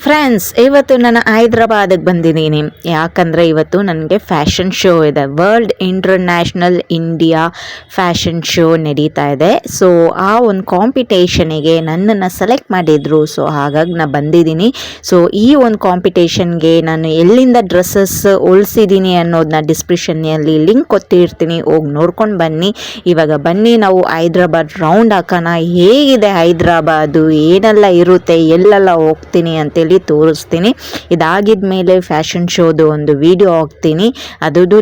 Friends, ಇವತ್ತು ನಾನು ಹೈದ್ರಾಬಾದಿಗೆ ಬಂದಿದ್ದೀನಿ. ಯಾಕಂದರೆ ಇವತ್ತು ನನಗೆ ಫ್ಯಾಷನ್ ಶೋ ಇದೆ. World international India fashion show ನಡೀತಾ ಇದೆ. ಸೊ ಆ ಒಂದು ಕಾಂಪಿಟೇಷನಿಗೆ ನನ್ನನ್ನು ಸೆಲೆಕ್ಟ್ ಮಾಡಿದರು. ಸೊ ಹಾಗಾಗಿ ನಾನು ಬಂದಿದ್ದೀನಿ. ಸೊ ಈ ಒಂದು ಕಾಂಪಿಟೇಷನ್ಗೆ ನಾನು ಎಲ್ಲಿಂದ ಡ್ರೆಸ್ಸಸ್ ಉಳಿಸಿದ್ದೀನಿ ಅನ್ನೋದನ್ನ ಡಿಸ್ಕ್ರಿಪ್ಷನ್ನಲ್ಲಿ ಲಿಂಕ್ ಕೊಟ್ಟಿರ್ತೀನಿ, ಹೋಗಿ ನೋಡ್ಕೊಂಡು ಬನ್ನಿ. ಇವಾಗ ಬನ್ನಿ ನಾವು ಹೈದ್ರಾಬಾದ್ ರೌಂಡ್ ಹಾಕೋಣ. ಹೇಗಿದೆ ಹೈದ್ರಾಬಾದು, ಏನೆಲ್ಲ ಇರುತ್ತೆ, ಎಲ್ಲೆಲ್ಲ ಹೋಗ್ತೀನಿ ಅಂತೇಳಿ ತೋರಿಸ್ತೀನಿ. ಇದಾಗಿದ ಮೇಲೆ ಫ್ಯಾಷನ್ ಶೋದು ಒಂದು ವಿಡಿಯೋ ಹಾಕ್ತೀನಿ, ಅದರದ್ದು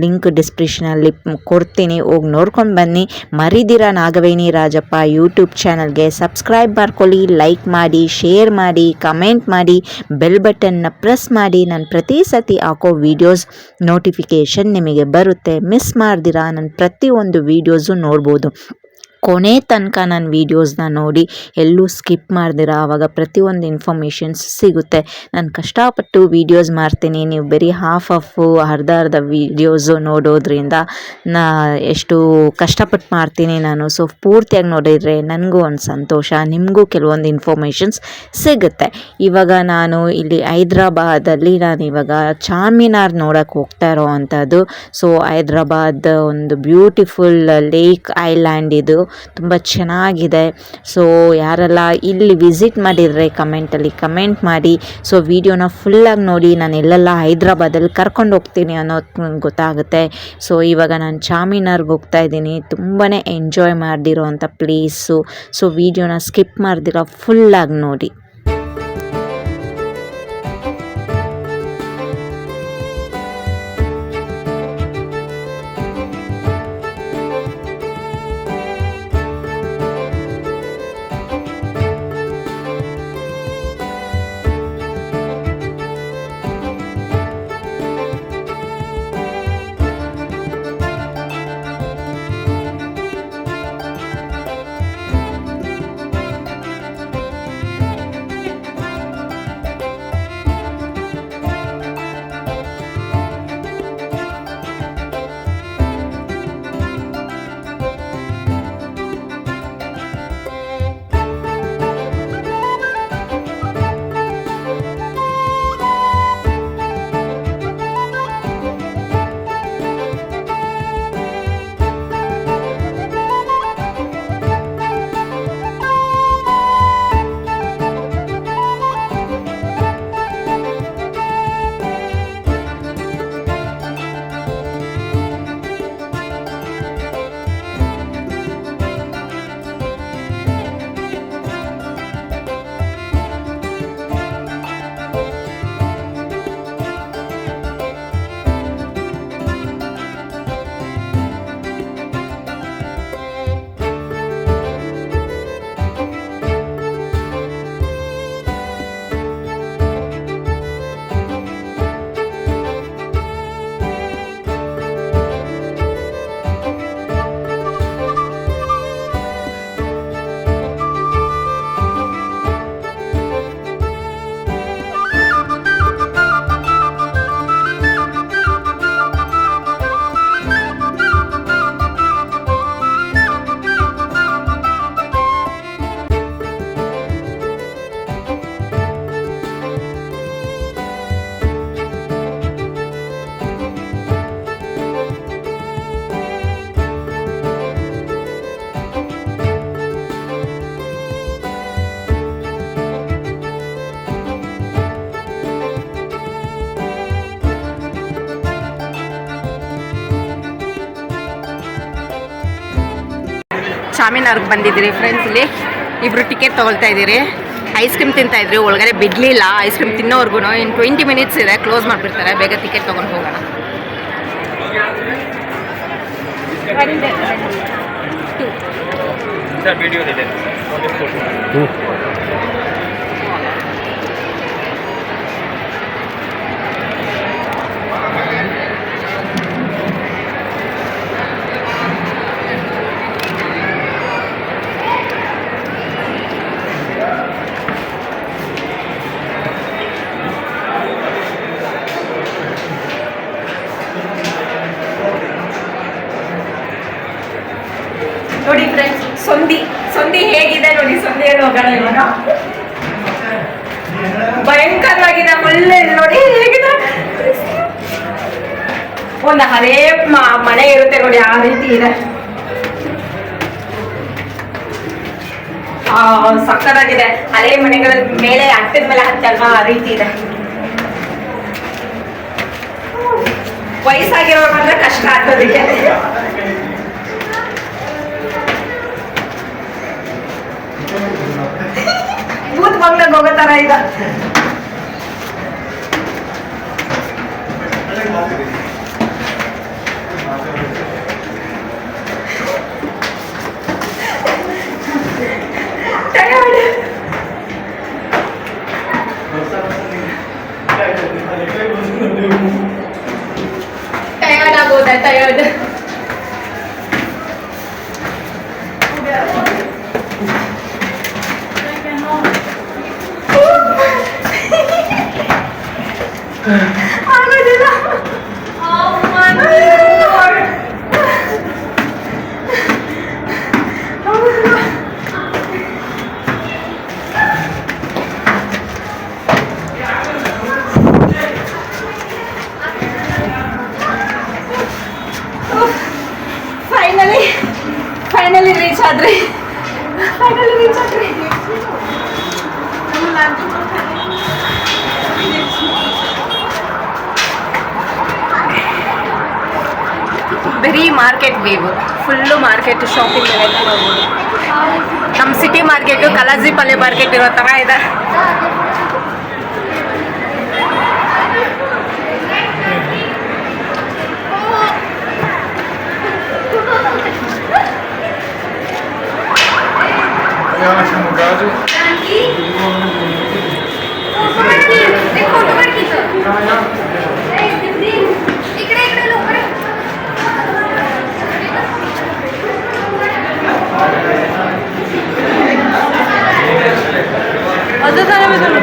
ಲಿಂಕ್ ಡಿಸ್ಕ್ರಿಪ್ಷನಲ್ಲಿ ಕೊಡ್ತೀನಿ, ಹೋಗಿ ನೋಡ್ಕೊಂಡು ಬನ್ನಿ. ಮರಿದಿರ ನಾಗವೇಣಿ ರಾಜಪ್ಪ ಯೂಟ್ಯೂಬ್ ಚಾನಲ್ಗೆ ಸಬ್ಸ್ಕ್ರೈಬ್ ಮಾಡ್ಕೊಳ್ಳಿ, ಲೈಕ್ ಮಾಡಿ, ಶೇರ್ ಮಾಡಿ, ಕಮೆಂಟ್ ಮಾಡಿ, ಬೆಲ್ ಬಟನ್ನ ಪ್ರೆಸ್ ಮಾಡಿ. ನಾನು ಪ್ರತಿ ಸತಿ ಹಾಕೋ ವೀಡಿಯೋಸ್ ನೋಟಿಫಿಕೇಷನ್ ನಿಮಗೆ ಬರುತ್ತೆ. ಮಿಸ್ ಮಾಡ್ದಿರಾ ನಾನು ಪ್ರತಿಯೊಂದು ವೀಡಿಯೋಸು ನೋಡ್ಬೋದು. ಕೊನೆ ತನಕ ನನ್ನ ವೀಡಿಯೋಸ್ನ ನೋಡಿ, ಎಲ್ಲೂ ಸ್ಕಿಪ್ ಮಾಡ್ದಿರ, ಆವಾಗ ಪ್ರತಿಯೊಂದು ಇನ್ಫಾರ್ಮೇಷನ್ಸ್ ಸಿಗುತ್ತೆ. ನಾನು ಕಷ್ಟಪಟ್ಟು ವೀಡಿಯೋಸ್ ಮಾಡ್ತೀನಿ, ನೀವು ಬರೀ ಅರ್ಧ ವೀಡಿಯೋಸು ನೋಡೋದ್ರಿಂದ ಎಷ್ಟು ಕಷ್ಟಪಟ್ಟು ಮಾಡ್ತೀನಿ ನಾನು. ಸೊ ಪೂರ್ತಿಯಾಗಿ ನೋಡಿದರೆ ನನಗೂ ಒಂದು ಸಂತೋಷ, ನಿಮಗೂ ಕೆಲವೊಂದು ಇನ್ಫಾರ್ಮೇಷನ್ಸ್ ಸಿಗುತ್ತೆ. ಇವಾಗ ನಾನು ಇಲ್ಲಿ ಹೈದ್ರಾಬಾದಲ್ಲಿ ಇವಾಗ ಚಾರ್ಮಿನಾರ್ ನೋಡೋಕ್ಕೆ ಹೋಗ್ತಾ ಇರೋ ಅಂಥದ್ದು. ಸೊ ಹೈದ್ರಾಬಾದ್ ಒಂದು ಬ್ಯೂಟಿಫುಲ್ ಲೇಕ್ ಐಲ್ಯಾಂಡ್, ಇದು ತುಂಬ ಚೆನ್ನಾಗಿದೆ. ಸೊ ಯಾರೆಲ್ಲ ಇಲ್ಲಿ ವಿಸಿಟ್ ಮಾಡಿದರೆ ಕಮೆಂಟಲ್ಲಿ ಕಮೆಂಟ್ ಮಾಡಿ. ಸೊ ವಿಡಿಯೋನ ಫುಲ್ಲಾಗಿ ನೋಡಿ, ನಾನು ಎಲ್ಲೆಲ್ಲ ಹೈದ್ರಾಬಾದಲ್ಲಿ ಕರ್ಕೊಂಡು ಹೋಗ್ತೀನಿ ಅನ್ನೋದು ಗೊತ್ತಾಗುತ್ತೆ. ಸೊ ಇವಾಗ ನಾನು ಚಾರ್ಮಿನಾರ್ಗೆ ಹೋಗ್ತಾ ಇದ್ದೀನಿ. ತುಂಬಾ ಎಂಜಾಯ್ ಮಾಡ್ದಿರೋ ಅಂಥ ಪ್ಲೇಸು. ಸೊ ವಿಡಿಯೋನ ಸ್ಕಿಪ್ ಮಾಡ್ದಿರೋ ಫುಲ್ಲಾಗಿ ನೋಡಿ. ಚಾರ್ಮಿನಾರ್ಗೆ ಬಂದಿದ್ದೀರಿ ಫ್ರೆಂಡ್ಸ್. ಇಲ್ಲಿ ಇಬ್ಬರು ಟಿಕೆಟ್ ತೊಗೊಳ್ತಾ ಇದ್ದೀರಿ. ಐಸ್ ಕ್ರೀಮ್ ತಿಂತಾಯಿದ್ರಿ, ಒಳಗಡೆ ಬಿಡಲಿಲ್ಲ. ಐಸ್ ಕ್ರೀಮ್ ತಿನ್ನೋರ್ಗು ಇನ್ನು 20 ಮಿನಿಟ್ಸ್ ಇದೆ, ಕ್ಲೋಸ್ ಮಾಡಿಬಿಡ್ತಾರೆ. ಬೇಗ ಟಿಕೆಟ್ ತೊಗೊಂಡು ಹೋಗೋಣ. ನೋಡಿ ಫ್ರೆಂಡ್ಸ್, ಸಂಧಿ ಹೇಗಿದೆ ನೋಡಿ. ಸಂಧಿಯಲ್ಲಿ ಹೋಗೋಣ ಇವಾಗ. ಭಯಂಕರ ಅಲ್ಲೇ ನೋಡಿ ಹೇಗಿದೆ, ಒಂದು ಹಳೇ ಮನೆ ಇರುತ್ತೆ ನೋಡಿ ಆ ರೀತಿ ಇದೆ. ಸಕ್ಕತ್ತಾಗಿದೆ. ಹಳೆ ಮನೆಗಳ ಮೇಲೆ ಅಟ್ಟದ ಮೇಲೆ ಹತ್ತಲ್ವಾ ಆ ರೀತಿ ಇದೆ. ವಯಸ್ಸಾಗಿರೋರು ಬಂದ್ರೆ ಕಷ್ಟ ಆಗ್ತದಕ್ಕೆ. ಭೂತ್ ಬಂಗ್ಲಾಗ ಹೋಗೋ ತರ ಇದೆ. ಟಯರ್ಡ್ ಆಗೋದ ಟಯರ್ಡ್. ಆಗೋದಿಲ್ಲ. ಫೈನಲಿ ರೀಚ್ ಆದ್ರಿ. ಬರೀ market wave, full market shopping ಎಲ್ಲ ನೋಡ್ಬೋದು. ನಮ್ಮ ಸಿಟಿ ಮಾರ್ಕೆಟು ಕಲಾಜಿಪಲ್ಲೆ ಮಾರ್ಕೆಟ್ ಇರೋ ಥರ ಇದೆ. ಅದು ತಾನೇ ಬದಲು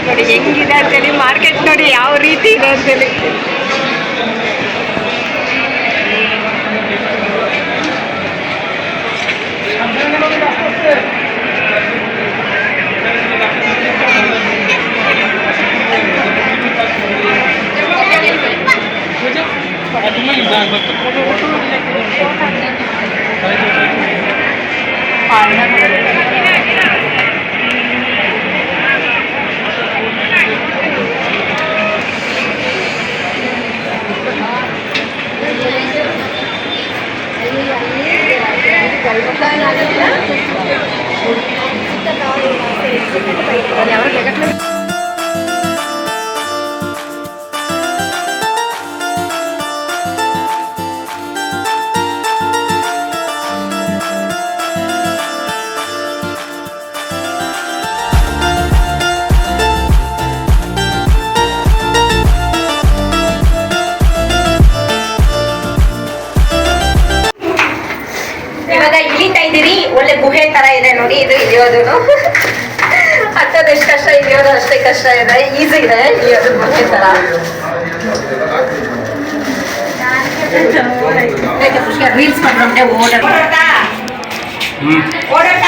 ನೋಡಿ ಹೆಂಗಿದೆ ಅಂತೇಳಿ, ಮಾರ್ಕೆಟ್ ನೋಡಿ ಯಾವ ರೀತಿ ಇದೆ ಅಂತೇಳಿ. ಇವಾಗ ಇಳಿತಾ ಇದ್ದೀರಿ, ಒಳ್ಳೆ ಗುಹೆ ತರ ಇದೆ ನೋಡಿ ಇದು ಇಳಿಯೋದು. ಹತ್ತೋದು ಎಷ್ಟು ಕಷ್ಟ ಇದೆಯೋದು ಅಷ್ಟೇ ಕಷ್ಟ ಇದೆ, ಈಸಿ ಇದೆ ಇಳಿಯೋದು ಒಂದೇ ಥರ. ರೀಲ್ಸ್ ಮಾಡ್ಕೊಂಡೆ ಓಡಾಟ ಓಡಾಟ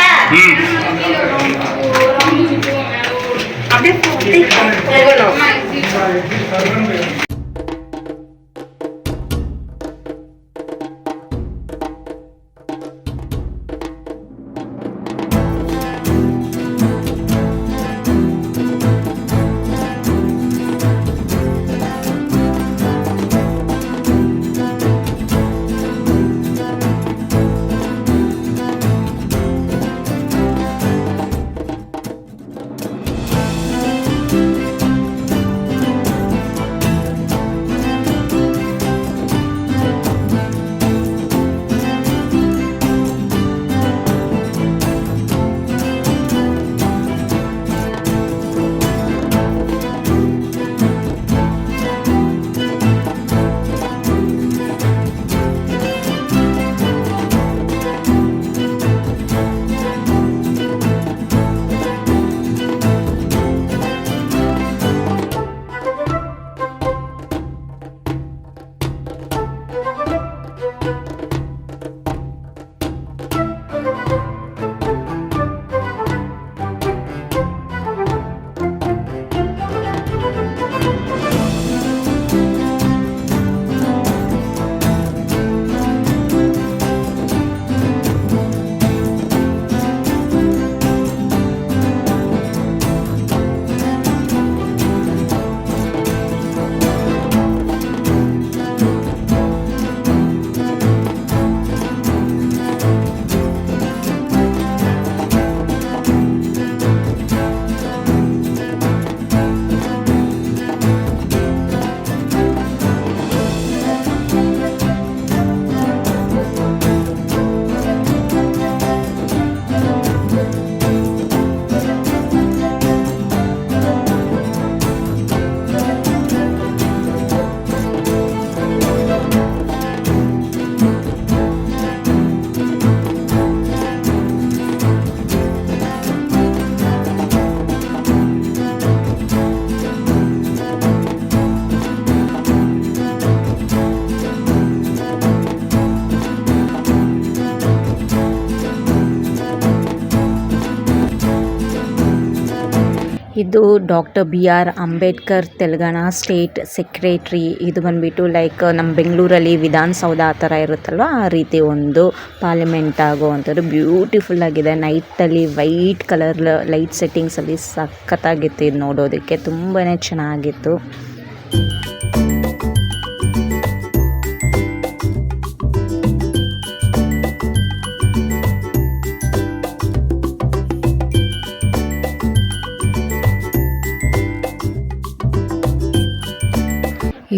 ಇದು doctor BR Ambedkar Telangana state secretary. ಇದು ಬಂದುಬಿಟ್ಟು ಲೈಕ್ ನಮ್ಮ ಬೆಂಗಳೂರಲ್ಲಿ ವಿಧಾನಸೌಧ ಆ ಥರ ಇರುತ್ತಲ್ವ, ಆ ರೀತಿ ಒಂದು ಪಾರ್ಲಿಮೆಂಟ್ ಆಗುವಂಥದ್ದು. ಬ್ಯೂಟಿಫುಲ್ ಆಗಿದೆ. ನೈಟಲ್ಲಿ ವೈಟ್ ಕಲರ್ ಲೈಟ್ ಸೆಟ್ಟಿಂಗ್ಸಲ್ಲಿ ಸಖತ್ತಾಗಿತ್ತು. ಇದು ನೋಡೋದಕ್ಕೆ ತುಂಬಾ ಚೆನ್ನಾಗಿತ್ತು.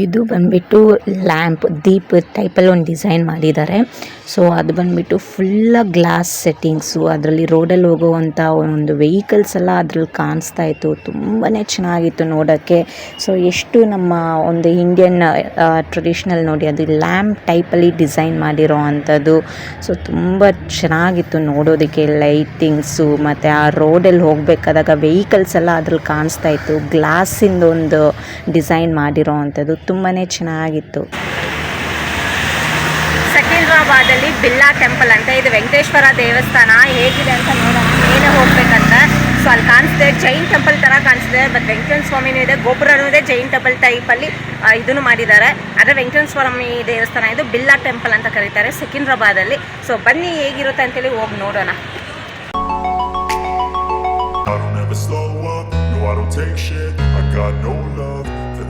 ಇದು ಬಂದುಬಿಟ್ಟು ಲ್ಯಾಂಪ್ ದೀಪ ಟೈಪಲ್ಲಿ ಒಂದು ಡಿಸೈನ್ ಮಾಡಿದ್ದಾರೆ. ಸೊ ಅದು ಬಂದುಬಿಟ್ಟು ಫುಲ್ಲ ಗ್ಲಾಸ್ ಸೆಟ್ಟಿಂಗ್ಸು. ಅದರಲ್ಲಿ ರೋಡಲ್ಲಿ ಹೋಗುವಂಥ ಒಂದು ವೆಹಿಕಲ್ಸ್ ಎಲ್ಲ ಅದ್ರಲ್ಲಿ ಕಾಣಿಸ್ತಾ ಇತ್ತು. ತುಂಬಾ ಚೆನ್ನಾಗಿತ್ತು ನೋಡೋಕ್ಕೆ. ಸೊ ಎಷ್ಟು ನಮ್ಮ ಒಂದು ಇಂಡಿಯನ್ ಟ್ರೆಡಿಷ್ನಲ್ ನೋಡಿ, ಅದು ಲ್ಯಾಂಪ್ ಟೈಪಲ್ಲಿ ಡಿಸೈನ್ ಮಾಡಿರೋ ಅಂಥದ್ದು. ಸೊ ತುಂಬ ಚೆನ್ನಾಗಿತ್ತು ನೋಡೋದಕ್ಕೆ. ಲೈಟಿಂಗ್ಸು ಮತ್ತು ಆ ರೋಡಲ್ಲಿ ಹೋಗಬೇಕಾದಾಗ ವೆಹಿಕಲ್ಸ್ ಎಲ್ಲ ಅದ್ರಲ್ಲಿ ಕಾಣಿಸ್ತಾ ಇತ್ತು. ಗ್ಲಾಸಿಂದ ಒಂದು ಡಿಸೈನ್ ಮಾಡಿರೋ ಅಂಥದ್ದು ತುಂಬಾ ಚೆನ್ನಾಗಿತ್ತು. ಸಿಕಿಂದ್ರಾಬಾದಲ್ಲಿ ಬಿರ್ಲಾ ಟೆಂಪಲ್ ಅಂತ, ಇದು ವೆಂಕಟೇಶ್ವರ ದೇವಸ್ಥಾನ. ಹೇಗಿದೆ ಅಂತ ನೋಡೋಣ, ಮೇಲೆ ಹೋಗ್ಬೇಕಂತ. ಸೊ ಅಲ್ಲಿ ಕಾಣಿಸ್ತಿದೆ ಜೈನ್ ಟೆಂಪಲ್ ಥರ ಕಾಣಿಸ್ತಿದೆ. ಬಟ್ ವೆಂಕಟೇಶ್ವರ ಸ್ವಾಮಿನೂ ಇದೆ, ಗೋಪುರನೂ ಇದೆ, ಜೈನ್ ಟೆಂಪಲ್ ಟೈಪಲ್ಲಿ ಇದನ್ನು ಮಾಡಿದ್ದಾರೆ. ಆದರೆ ವೆಂಕಟೇಶ್ವರ ಸ್ವಾಮಿ ದೇವಸ್ಥಾನ ಇದು ಬಿರ್ಲಾ ಟೆಂಪಲ್ ಅಂತ ಕರೀತಾರೆ ಸಿಕಿಂದ್ರಾಬಾದಲ್ಲಿ. ಸೊ ಬನ್ನಿ ಹೇಗಿರುತ್ತೆ ಅಂತೇಳಿ ಹೋಗಿ ನೋಡೋಣ.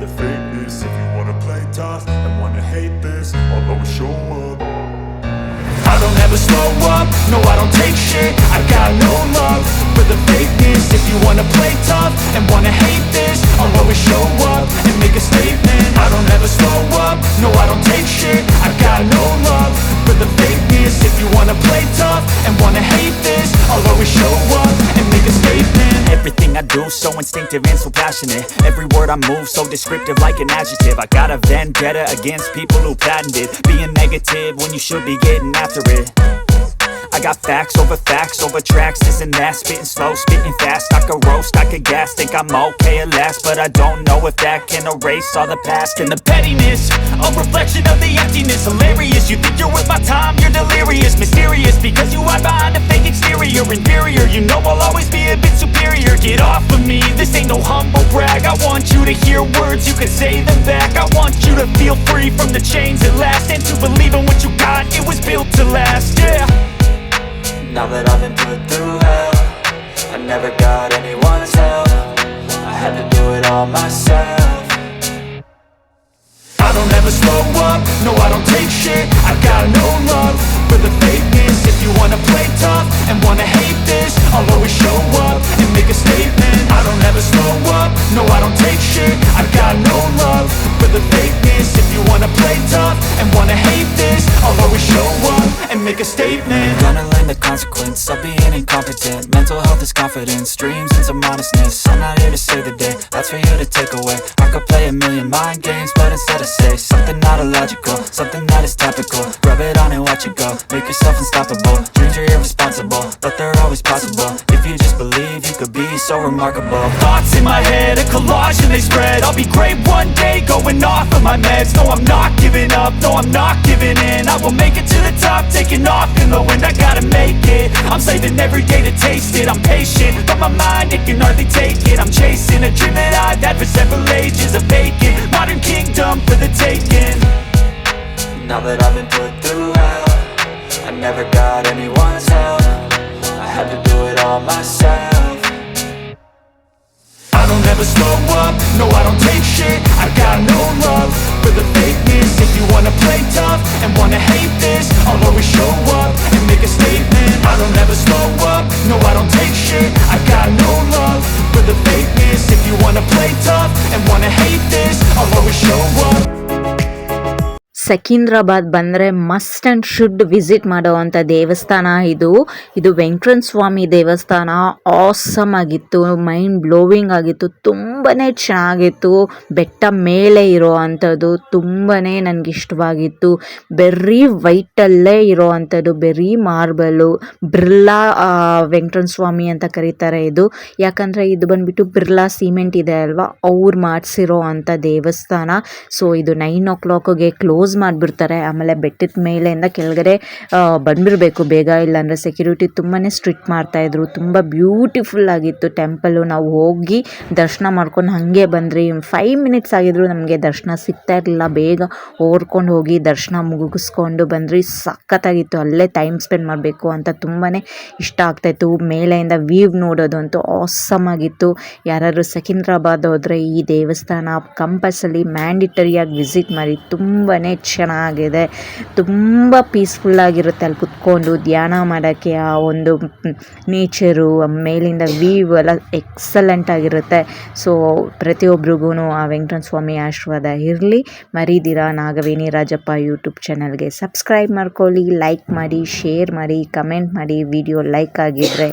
The fakeness, if you wanna play tough and wanna hate this, I'll always show up. I don't ever slow up, no I don't take shit. I got no love for the fakeness. If you wanna play tough and wanna hate this, I'll always show up and make a statement. I don't ever slow up, no I don't take shit. I got no love for the fakeness. If you wanna play tough and wanna hate this, I'll always show up and make a statement. Everything I do so instinctive and so passionate. Every word I move so descriptive like an adjective. I got a vendetta against people who patented being negative when you should be getting after it. I got facts over tracks, isn't that spitting slow, spitting fast, I could roast, I could gas, think I'm okay at last, but I don't know if that can erase all the past. And the pettiness, a reflection of the emptiness, hilarious, you think you're worth my time, you're delirious, mysterious, because you hide behind a fake exterior, inferior, you know I'll always be a bit superior, get off of me, this ain't no humble brag, I want you to hear words, you can say them back, I want you to feel free from the chains at last, and to believe in what you got, it was built to last, yeah. Now that I've been put through hell, I never got anyone's help, I had to do it all myself. I don't ever slow up, no I don't take shit, I got no love for the fakeness. If you wanna play tough and wanna hate this, I'll always show up and make a statement. I don't ever slow up, no I don't take shit, I got no love for the fakeness. If you wanna play tough and wanna hate this, I'll always show up and make a statement. Gonna learn the consequence of being incompetent. Mental health is confidence, dreams and some honestness. I'm not here to save the day, that's for you to take away. I could play a million mind games, but instead I say something not illogical, something that is topical. Rub it on and watch it go, make yourself unstoppable. Dreams are irresponsible, but they're always possible. If you just believe, you could be so remarkable. Thoughts in my head, a collage and they spread. I'll be great one day, going off of my meds. No, I'm not giving up, no, I'm not giving in. I will make it to the top, taking off in the wind. I gotta make it, I'm saving every day to taste it. I'm patient, but my mind, it can hardly take it. I'm chasing a dream that I've had for several ages, a vacant modern kingdom for the taking. Now that I've been put through hell, I never got anyone's help, I had to do it all myself. I don't ever slow up, no I don't take shit, I got no love for the fakeness. If you wanna play tough and wanna hate this, I'll always show up and make a statement. I don't ever slow up, no I don't take shit, I got no love for the fakeness. If you wanna play tough and wanna hate this, I'll always show up. ಸೆಕಿಂದ್ರಾಬಾದ್ ಬಂದರೆ must and should visit ಮಾಡೋವಂಥ ದೇವಸ್ಥಾನ ಇದು ವೆಂಕಟೇಶ್ವರ ಸ್ವಾಮಿ ದೇವಸ್ಥಾನ. Awesome ಆಗಿತ್ತು, mind blowing ಆಗಿತ್ತು, ತುಂಬಾ ಚೆನ್ನಾಗಿತ್ತು. ಬೆಟ್ಟ ಮೇಲೆ ಇರೋ ಅಂಥದ್ದು ತುಂಬಾ ನನಗೆ ಇಷ್ಟವಾಗಿತ್ತು. ಬೆರ್ರಿ ವೈಟಲ್ಲೇ ಇರೋ ಅಂಥದ್ದು, ಬೆರ್ರಿ ಮಾರ್ಬಲು, ಬಿರ್ಲಾ ವೆಂಕಟೇಶ್ವರ ಸ್ವಾಮಿ ಅಂತ ಕರೀತಾರೆ ಇದು. ಯಾಕಂದರೆ ಇದು ಬಂದುಬಿಟ್ಟು ಬಿರ್ಲಾ ಸಿಮೆಂಟ್ ಇದೆ ಅಲ್ವಾ, ಅವ್ರು ಮಾಡಿಸಿರೋ ಅಂಥ ದೇವಸ್ಥಾನ. ಸೊ ಇದು 9 o'clockಗೆ ಕ್ಲೋಸ್ ಮಾಡಿಬಿಡ್ತಾರೆ. ಆಮೇಲೆ ಬೆಟ್ಟದ ಮೇಲೆಯಿಂದ ಕೆಳಗಡೆ ಬಂದ್ಬಿಡಬೇಕು ಬೇಗ, ಇಲ್ಲಾಂದರೆ ಸೆಕ್ಯೂರಿಟಿ ತುಂಬಾ ಸ್ಟ್ರಿಕ್ಟ್ ಮಾಡ್ತಾಯಿದ್ರು. ತುಂಬ ಬ್ಯೂಟಿಫುಲ್ ಆಗಿತ್ತು ಟೆಂಪಲು. ನಾವು ಹೋಗಿ ದರ್ಶನ ಮಾಡ್ಕೊಂಡು ಹಾಗೆ ಬಂದ್ರಿ. 5 minutes ಆಗಿದ್ರು ನಮಗೆ ದರ್ಶನ ಸಿಗ್ತಾ ಇರಲಿಲ್ಲ. ಬೇಗ ಓಡ್ಕೊಂಡು ಹೋಗಿ ದರ್ಶನ ಮುಗಿಸ್ಕೊಂಡು ಬಂದ್ರಿ. ಸಖತ್ತಾಗಿತ್ತು. ಅಲ್ಲೇ ಟೈಮ್ ಸ್ಪೆಂಡ್ ಮಾಡಬೇಕು ಅಂತ ತುಂಬಾ ಇಷ್ಟ ಆಗ್ತಾಯಿತ್ತು. ಮೇಲೆಯಿಂದ ವ್ಯೂ ನೋಡೋದು ಅಂತೂ ಆಸಮ್ ಆಗಿತ್ತು. ಯಾರಾದರೂ ಸೆಕಿಂದ್ರಾಬಾದ್ ಹೋದರೆ ಈ ದೇವಸ್ಥಾನ ಕಂಪಲ್ಸರಿ ಮ್ಯಾಂಡಿಟರಿಯಾಗಿ ವಿಸಿಟ್ ಮಾಡಿ. ತುಂಬಾ ಚೆನ್ನಾಗಿದೆ, ತುಂಬ ಪೀಸ್ಫುಲ್ಲಾಗಿರುತ್ತೆ. ಅಲ್ಲಿ ಕುತ್ಕೊಂಡು ಧ್ಯಾನ ಮಾಡೋಕ್ಕೆ ಆ ಒಂದು ನೇಚರು, ಮೇಲಿಂದ ವ್ಯೂ ಎಲ್ಲ ಎಕ್ಸಲೆಂಟ್ ಆಗಿರುತ್ತೆ. ಸೊ ಪ್ರತಿಯೊಬ್ರಿಗೂ ಆ ವೆಂಕಟೇಶ್ವರ ಸ್ವಾಮಿ ಆಶೀರ್ವಾದ ಇರಲಿ. ಮರಿದಿರಾ ನಾಗವೇಣಿ ರಾಜಪ್ಪ ಯೂಟ್ಯೂಬ್ ಚಾನಲ್ಗೆ ಸಬ್ಸ್ಕ್ರೈಬ್ ಮಾಡ್ಕೊಳ್ಳಿ, ಲೈಕ್ ಮಾಡಿ, ಶೇರ್ ಮಾಡಿ, ಕಮೆಂಟ್ ಮಾಡಿ. ವಿಡಿಯೋ ಲೈಕ್ ಆಗಿದ್ದರೆ